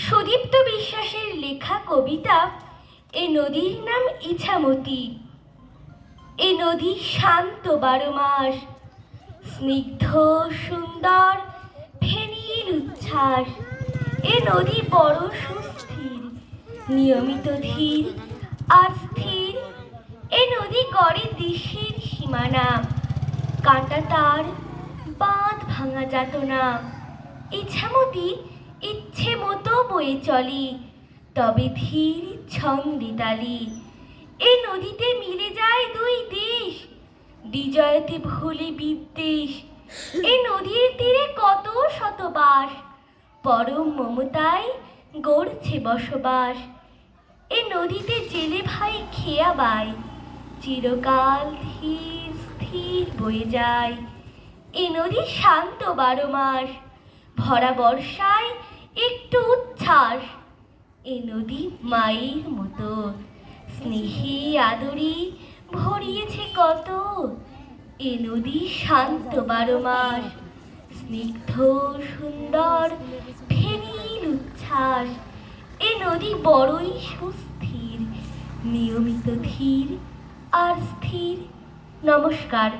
সুদীপ্ত বিশ্বাসের লেখা কবিতা এ নদীর নাম ইছামতি। এ নদী শান্ত 12 মাস, স্নিগ্ধ সুন্দর ফেনীর উচ্ছ্বাস। এ নদী বড় সুস্থির, নিয়মিত ধীর আর স্থির। এ নদী গড়ে দৃশ্যের সীমানা, কাঁটা তার বাঁধ ভাঙা যাতনা। ইছামতি ইচ্ছে মতো বয়ে চলি, তবে ধীর ছন্দে তালি। এ নদীতে মিলে যায় দুই দেশ, বিজয়তে ভুলে বিদ্বেষ। এ নদীর তীরে কত শত বাস, পরম মমতায় গড়ছে বসবাস। এ নদীতে জেলে ভাই খেয়া বাই, চিরকাল ধীর স্থির বয়ে যায়। এ নদী শান্ত 12 মাস, ভরা বর্ষায় একটু উচ্ছ্বাস। এ নদী মায়ের মতো, স্নেহে আদরে ভরিয়েছে কত। এ নদী শান্ত 12 মাস, স্নিগ্ধ সুন্দর ফেনীর উচ্ছ্বাস। এ নদী বড়ই সুস্থির, নিয়মিত ধীর আর স্থির। নমস্কার।